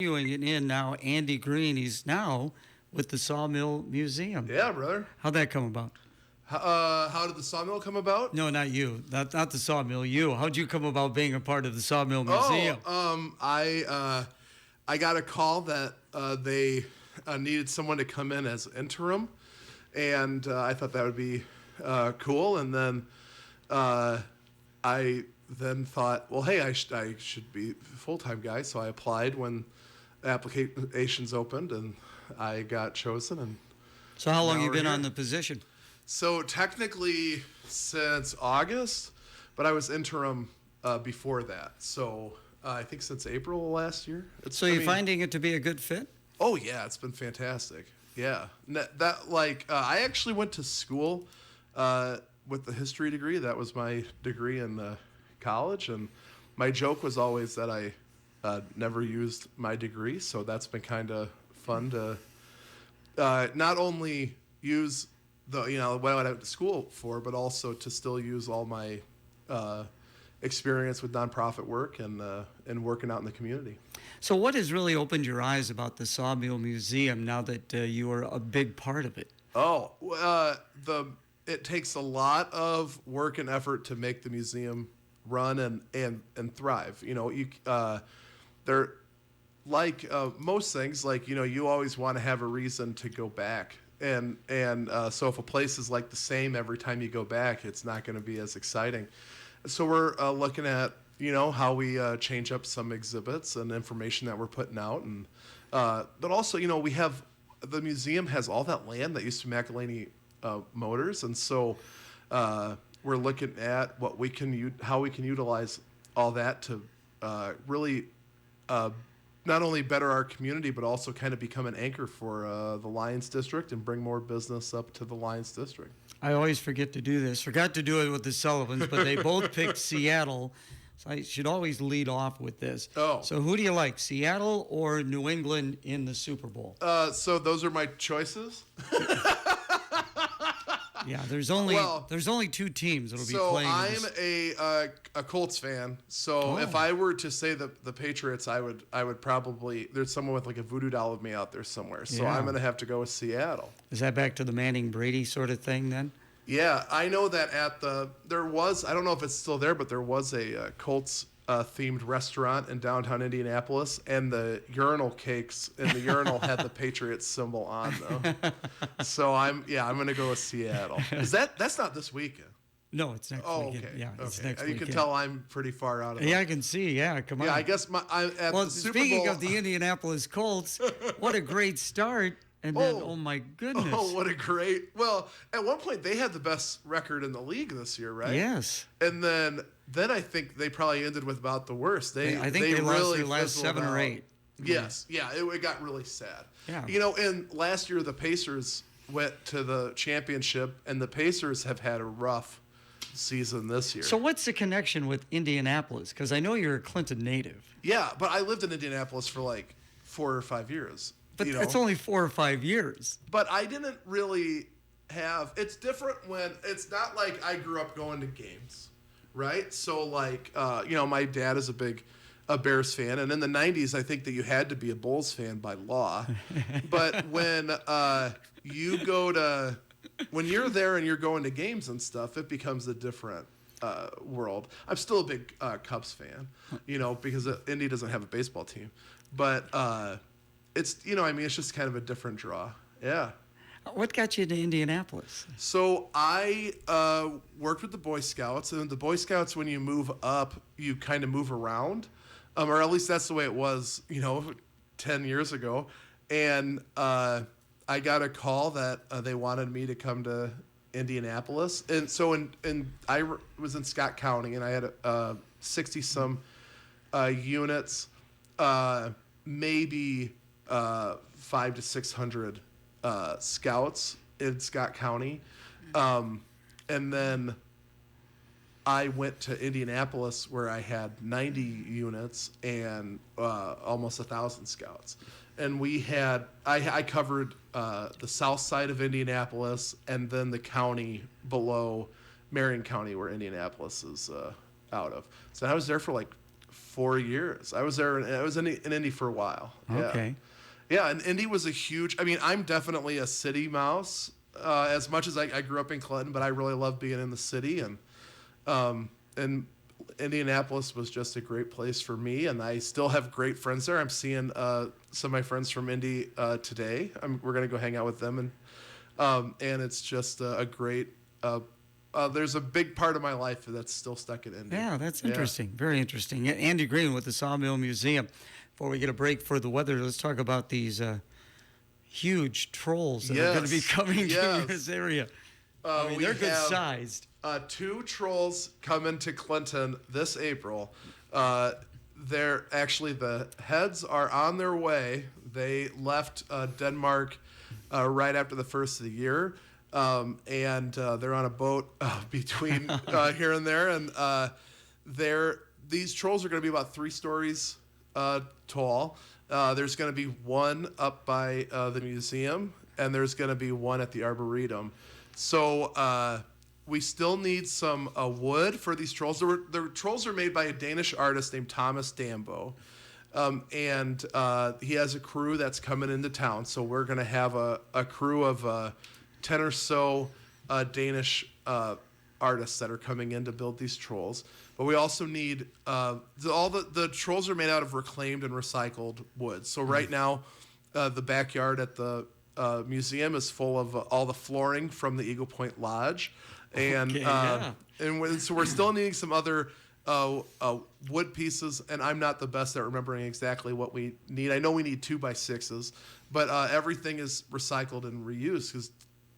Continuing it in now, Andy Green. He's now with the Sawmill Museum. Yeah, brother. How'd that come about? How did the sawmill come about? No, not you. Not the Sawmill. You. How'd you come about being a part of the Sawmill Museum? I got a call that they needed someone to come in as interim, and I thought that would be cool. And then I then thought, well, hey, I should be full-time guy. So I applied when applications opened, and I got chosen. And So how long now you we're been here. on the position? So technically since August, but I was interim before that. So I think since April of last year. So you're finding it to be a good fit? Oh yeah, it's been fantastic. Yeah, I actually went to school with the history degree. That was my degree in college, and my joke was always that I never used my degree. So that's been kind of fun to not only use what I went to school for, but also to still use all my experience with nonprofit work and working out in the community. So what has really opened your eyes about the Sawmill Museum now that you are a big part of it? It takes a lot of work and effort to make the museum run and thrive. They're like most things, you always want to have a reason to go back. And so if a place is like the same every time you go back, it's not going to be as exciting. So we're looking at, how we change up some exhibits and information that we're putting out. And but also, the museum has all that land that used to be McElhaney Motors. And so we're looking at how we can utilize all that to really not only better our community, but also kind of become an anchor for the Lions District and bring more business up to the Lions District. I always forget to do this. Forgot to do it with the Sullivans, but they both picked Seattle. So I should always lead off with this. Oh. So who do you like, Seattle or New England in the Super Bowl? So those are my choices. Yeah, there's only two teams that'll be playing. So I'm a Colts fan. So if I were to say the Patriots, I would probably, there's someone with like a voodoo doll of me out there somewhere. So I'm going to have to go with Seattle. Is that back to the Manning Brady sort of thing then? Yeah, I know that there was, I don't know if it's still there, but there was a Colts themed restaurant in downtown Indianapolis, and the urinal cakes in the urinal had the Patriots symbol on them. So I'm going to go with Seattle. That's not this weekend? No, it's next weekend. Okay. Yeah, it's okay. next You weekend. can tell I'm pretty far out of it. Yeah, I can see. Yeah, come on. Yeah, I guess at the Super Bowl. Speaking of the Indianapolis Colts, what a great start. And then, oh my goodness. Oh, what a great. Well, at one point, they had the best record in the league this year, right? Yes. And then I think they probably ended with about the worst. I think they lost their last 7 or 8. Yes. Yeah, it got really sad. Yeah. And last year, the Pacers went to the championship, and the Pacers have had a rough season this year. So what's the connection with Indianapolis? Because I know you're a Clinton native. Yeah, but I lived in Indianapolis for like 4 or 5 years. But it's only 4 or 5 years. But I didn't really have. It's different when it's not like I grew up going to games, right? So my dad is a Bears fan, and in the '90s, I think that you had to be a Bulls fan by law. But when when you're there and you're going to games and stuff, it becomes a different world. I'm still a big Cubs fan, because Indy doesn't have a baseball team, but. It's it's just kind of a different draw. Yeah. What got you to Indianapolis? So I worked with the Boy Scouts, and the Boy Scouts, when you move up, you kind of move around, or at least that's the way it was, 10 years ago. And I got a call that they wanted me to come to Indianapolis, and so I was in Scott County, and I had 60 some units, maybe. 500 to 600 scouts in Scott County. And then I went to Indianapolis where I had 90 units and almost 1,000 scouts. And I covered the south side of Indianapolis and then the county below Marion County where Indianapolis is out of. So I was there for like 4 years. I was there. I was in Indy for a while. Okay. Yeah, and Indy was a huge. I mean, I'm definitely a city mouse. As much as I grew up in Clinton, but I really love being in the city, and Indianapolis was just a great place for me, and I still have great friends there. I'm seeing some of my friends from Indy today. We're gonna go hang out with them, and it's just a great. There's a big part of my life that's still stuck in Indy. Yeah, that's interesting. Very interesting. Andy Green with the Sawmill Museum. Before we get a break for the weather, let's talk about these huge trolls that are going to be coming to this area. I mean, they're good sized. 2 trolls coming to Clinton this April. They're actually, the heads are on their way. They left Denmark right after the first of the year. And they're on a boat between here and there. And these trolls are going to be about 3 stories tall. There's going to be one up by the museum, and there's going to be one at the Arboretum. So we still need some wood for these trolls. The trolls are made by a Danish artist named Thomas Dambo. And he has a crew that's coming into town. So we're going to have a crew of 10 or so Danish artists that are coming in to build these trolls. But we also need all the trolls are made out of reclaimed and recycled wood. So right now, the backyard at the museum is full of all the flooring from the Eagle Point Lodge, and so we're still needing some other wood pieces. And I'm not the best at remembering exactly what we need. I know we need 2x6s, but everything is recycled and reused because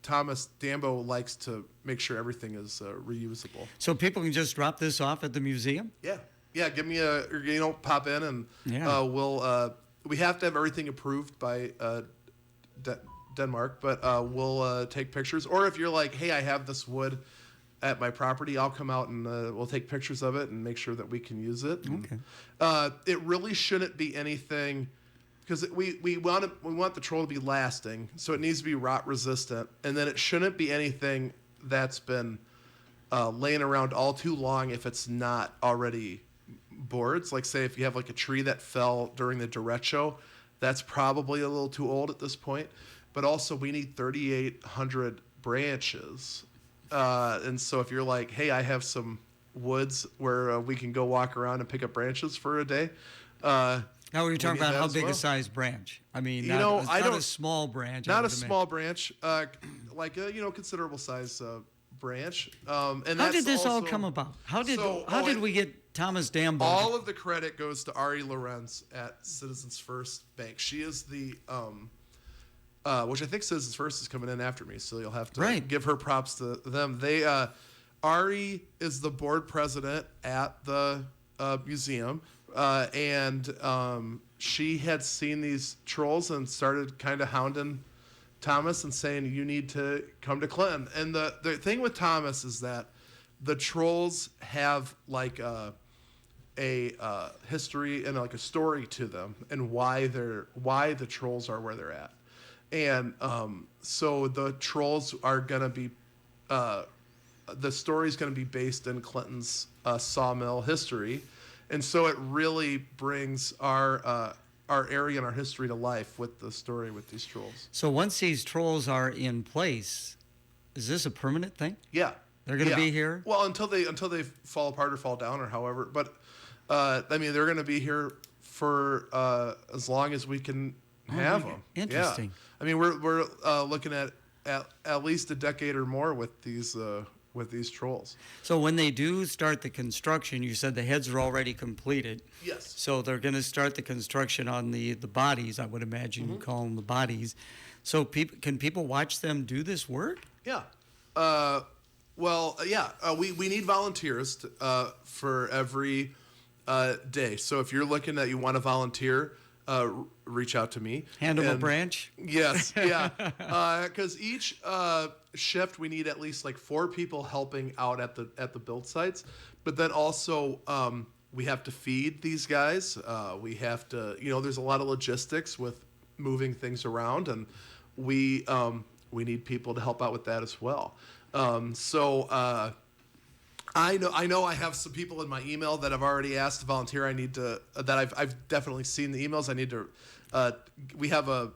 Thomas Dambo likes to make sure everything is reusable. So people can just drop this off at the museum? Yeah. Give me pop in, and we have to have everything approved by Denmark, but we'll take pictures. Or if you're like, hey, I have this wood at my property, I'll come out and we'll take pictures of it and make sure that we can use it. Okay. And, it really shouldn't be anything. Because we want the troll to be lasting, so it needs to be rot resistant, and then it shouldn't be anything that's been laying around all too long if it's not already boards. Like say if you have like a tree that fell during the derecho, that's probably a little too old at this point. But also we need 3,800 branches, and so if you're like, hey, I have some woods where we can go walk around and pick up branches for a day. Now, we're talking about how big a size branch. I mean, not a small branch. Not a small branch, like a considerable size branch. And how did this all come about? How did we get Thomas Dambo? All of the credit goes to Ari Lorenz at Citizens First Bank. She is the, which I think Citizens First is coming in after me, so you'll have to give her props to them. Ari is the board president at the museum. And she had seen these trolls and started kind of hounding Thomas and saying, you need to come to Clinton. And the thing with Thomas is that the trolls have like a history and like a story to them and why the trolls are where they're at. And so the trolls are going to be the story's going to be based in Clinton's sawmill history. And so it really brings our area and our history to life with the story with these trolls. So once these trolls are in place, is this a permanent thing? Yeah. They're going to be here? Well, until they fall apart or fall down or however. But, I mean, they're going to be here for as long as we can have them. Interesting. Yeah. I mean, we're looking at least a decade or more with these trolls. So when they do start the construction, you said the heads are already completed. Yes. So they're going to start the construction on the bodies, I would imagine you call them the bodies. So can people watch them do this work? Yeah. We need volunteers for every day. So if you're looking that you want to volunteer, reach out to me. Hand them a branch? Yes, yeah. Because each shift we need at least like 4 people helping out at the build sites, but then also we have to feed these guys. We have to, there's a lot of logistics with moving things around, and we need people to help out with that as well. I know. I have some people in my email that have already asked to volunteer. I need to I've definitely seen the emails. I need to. We have a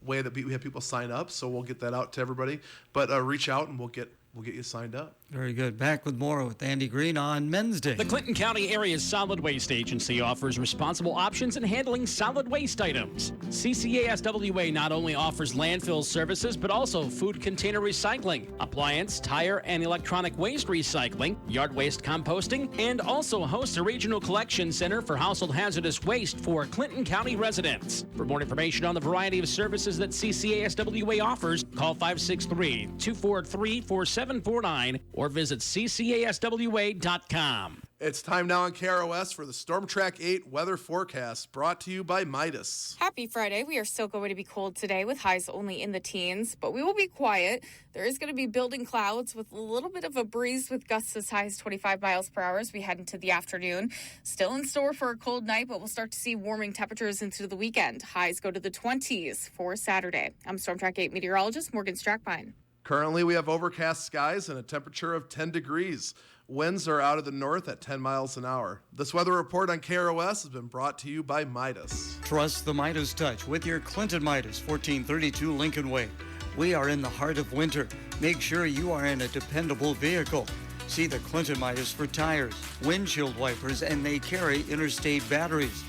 way that we have people sign up, so we'll get that out to everybody. But reach out and we'll get you signed up. Very good. Back with more with Andy Green on Men's Day. The Clinton County Area's Solid Waste Agency offers responsible options in handling solid waste items. CCASWA not only offers landfill services, but also food container recycling, appliance, tire, and electronic waste recycling, yard waste composting, and also hosts a regional collection center for household hazardous waste for Clinton County residents. For more information on the variety of services that CCASWA offers, call 563-243-4749 or visit ccaswa.com. It's time now on KROS for the Storm Track 8 weather forecast, brought to you by Midas. Happy Friday. We are still going to be cold today with highs only in the teens, but we will be quiet. There is going to be building clouds with a little bit of a breeze with gusts as high as 25 miles per hour as we head into the afternoon. Still in store for a cold night, but we'll start to see warming temperatures into the weekend. Highs go to the 20s for Saturday. I'm Storm Track 8 meteorologist Morgan Strackbine. Currently, we have overcast skies and a temperature of 10 degrees. Winds are out of the north at 10 miles an hour. This weather report on KROS has been brought to you by Midas. Trust the Midas touch with your Clinton Midas, 1432 Lincoln Way. We are in the heart of winter. Make sure you are in a dependable vehicle. See the Clinton Midas for tires, windshield wipers, and they carry interstate batteries.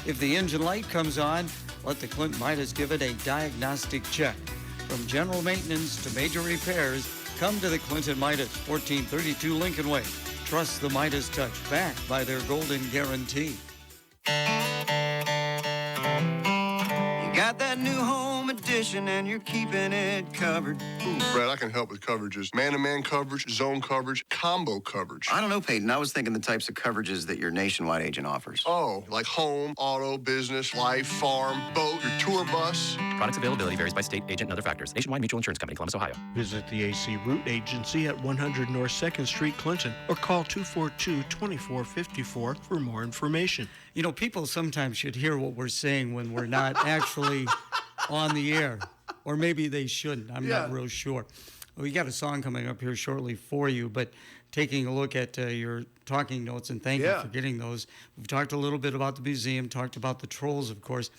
If the engine light comes on, let the Clinton Midas give it a diagnostic check. From general maintenance to major repairs, come to the Clinton Midas, 1432 Lincoln Way. Trust the Midas touch, backed by their golden guarantee. You got that new home edition and you're keeping it covered. Ooh, Brad, I can help with coverages. Man-to-man coverage, zone coverage, combo coverage. I don't know, Peyton. I was thinking the types of coverages that your nationwide agent offers. Oh, like home, auto, business, life, farm, boat, your tour bus. Products availability varies by state, agent, and other factors. Nationwide Mutual Insurance Company, Columbus, Ohio. Visit the AC Route Agency at 100 North 2nd Street, Clinton, or call 242-2454 for more information. You know, people sometimes should hear what we're saying when we're not actually on the air. Or maybe they shouldn't. I'm not real sure. We got a song coming up here shortly for you, but taking a look at your talking notes, and thank you for getting those. We've talked a little bit about the museum, talked about the trolls, of course.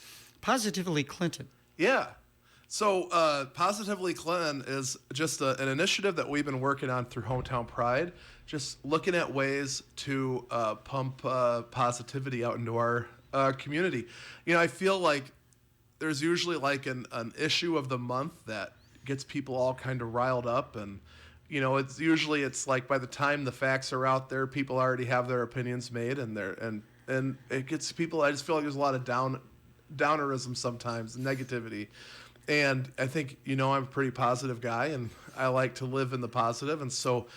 Positively Clinton. Yeah. So Positively Clinton is just an initiative that we've been working on through Hometown Pride, just looking at ways to pump positivity out into our community. You know, I feel like there's usually like an issue of the month that gets people all kind of riled up, and you know, it's like by the time the facts are out there, people already have their opinions made, and it gets people. I just feel like there's a lot of downerism sometimes, negativity. And I think, you know, I'm a pretty positive guy, and I like to live in the positive. And so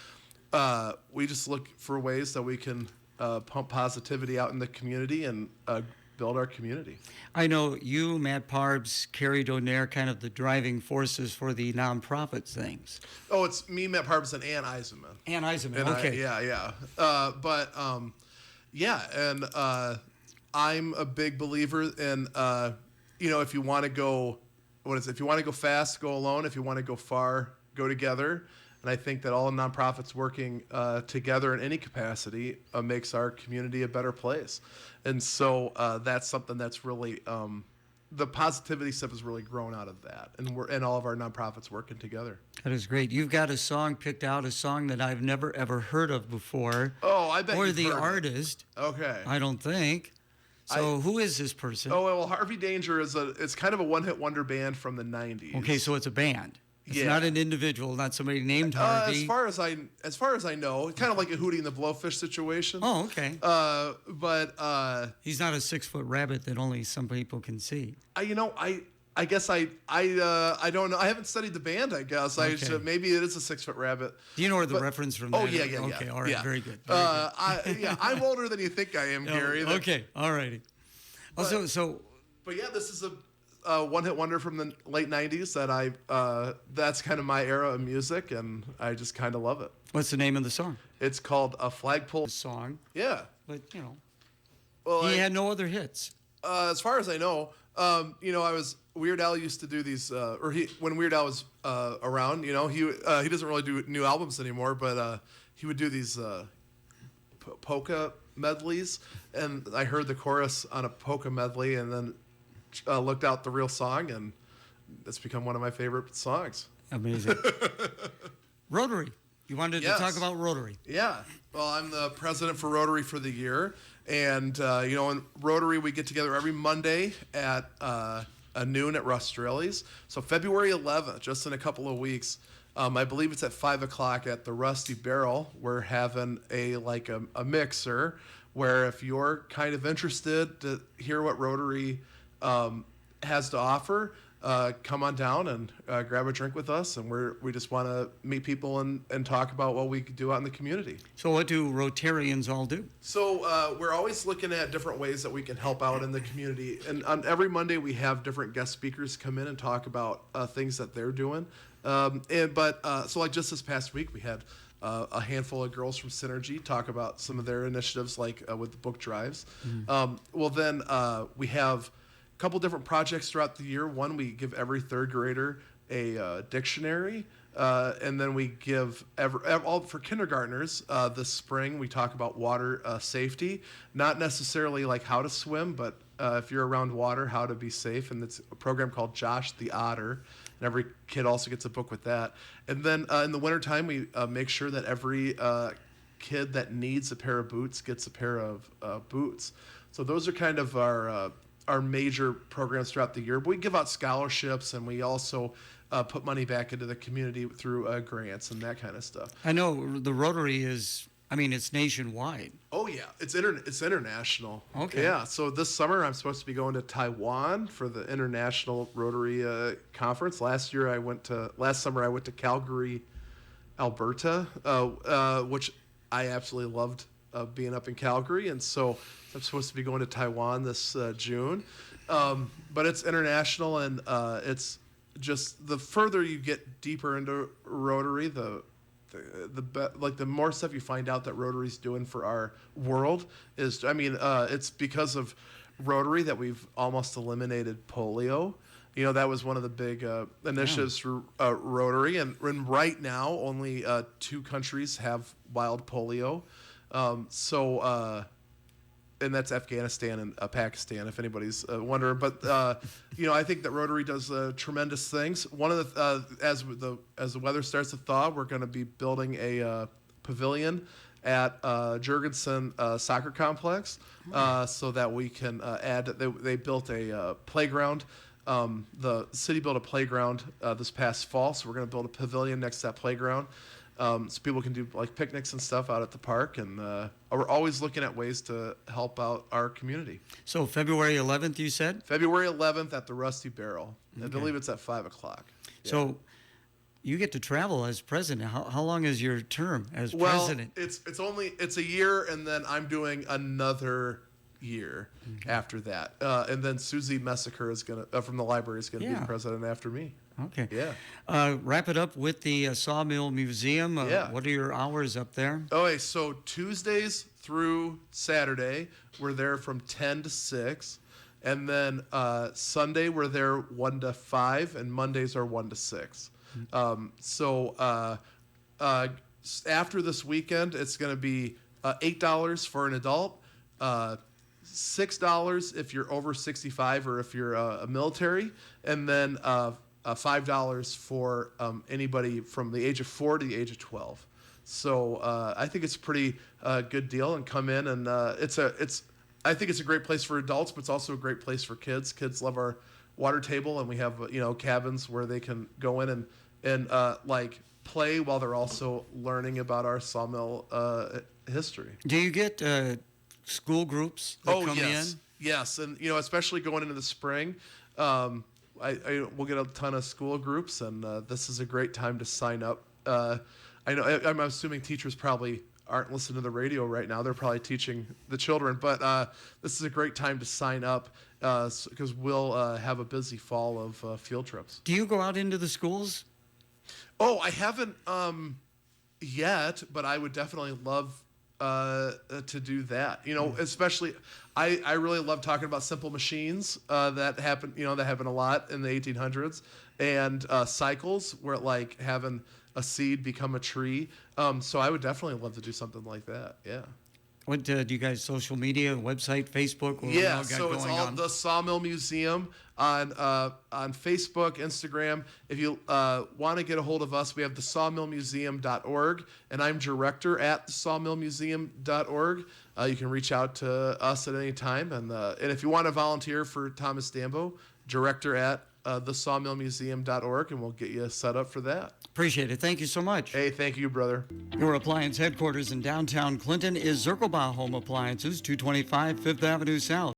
we just look for ways that we can pump positivity out in the community and build our community. I know you, Matt Parbs, Carrie Donaire, kind of the driving forces for the nonprofit things. Oh, it's me, Matt Parbs, and Ann Eisenman. Ann Eisenman, okay. I'm a big believer in, you know, if you want to go, if you want to go fast, go alone. If you want to go far, go together. And I think that all nonprofits working together in any capacity makes our community a better place. And so that's something that's really, the positivity stuff has really grown out of that. And all of our nonprofits working together. That is great. You've got a song picked out, a song that I've never, ever heard of before. Oh, I bet or you've the heard artist. It. Okay. I don't think. So who is this person? Oh, well, Harvey Danger it's kind of a one-hit wonder band from the 90s. Okay, so it's a band. It's not an individual, not somebody named Harvey. As far as I know, kind of like a Hootie and the Blowfish situation. Oh, okay. But he's not a 6-foot rabbit that only some people can see. I guess I don't know. I haven't studied the band. I guess Okay. maybe it is a 6-foot rabbit. Do you know where the reference from? Oh that yeah, is? yeah, yeah. Okay, all right, yeah. very good. I'm older than you think I am, Gary. Okay, all righty. But yeah, this is a one-hit wonder from the late 90s that that's kind of my era of music, and I just kind of love it. What's the name of the song? It's called A Flagpole Song. Yeah. But, you know, well, he had no other hits. As far as I know, Weird Al used to do these, when Weird Al was around, you know, he doesn't really do new albums anymore, but he would do these polka medleys, and I heard the chorus on a polka medley, and then looked out the real song, and it's become one of my favorite songs. Amazing. Rotary. You wanted to talk about Rotary. Yeah. Well, I'm the president for Rotary for the year. And, in Rotary, we get together every Monday at noon at Russ Straley's. So February 11th, just in a couple of weeks, I believe it's at 5 o'clock at the Rusty Barrel. We're having a mixer where if you're kind of interested to hear what Rotary has to offer, come on down and grab a drink with us, and we just want to meet people and talk about what we could do out in the community. So what do Rotarians all do? So we're always looking at different ways that we can help out in the community, and on every Monday we have different guest speakers come in and talk about things that they're doing. So like just this past week we had a handful of girls from Synergy talk about some of their initiatives, like with the book drives. Then we have couple different projects throughout the year. One, we give every third grader a dictionary, and then we give all for kindergartners. This spring, we talk about water safety, not necessarily like how to swim, but if you're around water, how to be safe. And it's a program called Josh the Otter, and every kid also gets a book with that. And then in the wintertime, we make sure that every kid that needs a pair of boots gets a pair of boots. So those are kind of our major programs throughout the year. But we give out scholarships, and we also put money back into the community through grants and that kind of stuff. I know the Rotary is, it's nationwide. Oh, yeah. It's international. Okay. Yeah. So this summer, I'm supposed to be going to Taiwan for the International Rotary Conference. Last summer, I went to Calgary, Alberta, which I absolutely loved being up in Calgary. And so I'm supposed to be going to Taiwan this June, but it's international, and it's just the further you get deeper into Rotary, the more stuff you find out that Rotary's doing for our world is. It's because of Rotary that we've almost eliminated polio. That was one of the big initiatives for Rotary, and right now only 2 countries have wild polio. And that's Afghanistan and Pakistan, if anybody's wondering. But I think that Rotary does tremendous things. One of the as the weather starts to thaw, we're going to be building a pavilion at Jurgensen Soccer Complex, so that we can add. They built a playground. The city built a playground this past fall, so we're going to build a pavilion next to that playground. So people can do like picnics and stuff out at the park, and we're always looking at ways to help out our community. So February 11th, you said? February 11th at the Rusty Barrel. Okay. I believe it's at 5 o'clock. Yeah. So you get to travel as president. How long is your term as president? It's a year, and then I'm doing another year after that. And then Susie Messaker is from the library is gonna be the president after me. Okay. Yeah. Wrap it up with the Sawmill Museum. What are your hours up there? Okay, so Tuesdays through Saturday, we're there from 10 to 6. And then Sunday, we're there 1 to 5, and Mondays are 1 to 6. After this weekend, it's going to be $8 for an adult, $6 if you're over 65 or if you're a military, and then $5 for anybody from the age of 4 to the age of 12. So I think it's a pretty good deal, and come in, and I think it's a great place for adults, but it's also a great place for kids. Kids love our water table, and we have cabins where they can go in and play while they're also learning about our sawmill history. Do you get school groups that come in? Yes, and especially going into the spring. We'll get a ton of school groups, and this is a great time to sign up. I'm assuming teachers probably aren't listening to the radio right now. They're probably teaching the children, but this is a great time to sign up because we'll have a busy fall of field trips. Do you go out into the schools? Oh, I haven't yet, but I would definitely love to do that. You know, especially I really love talking about simple machines that happen. You know, that happen a lot in the 1800s, and cycles where like having a seed become a tree. So I would definitely love to do something like that. Yeah. What do you guys, social media, website, Facebook? Yeah, so it's all the Sawmill Museum on Facebook, Instagram. If you want to get a hold of us, we have the sawmillmuseum.org, and I'm director at the sawmillmuseum.org. You can reach out to us at any time, and if you want to volunteer for Thomas Dambo, director at the sawmillmuseum.org, and we'll get you set up for that. Appreciate it. Thank you so much. Hey, thank you, brother. Your appliance headquarters in downtown Clinton is Zirkelbaugh Home Appliances, 225 Fifth Avenue South.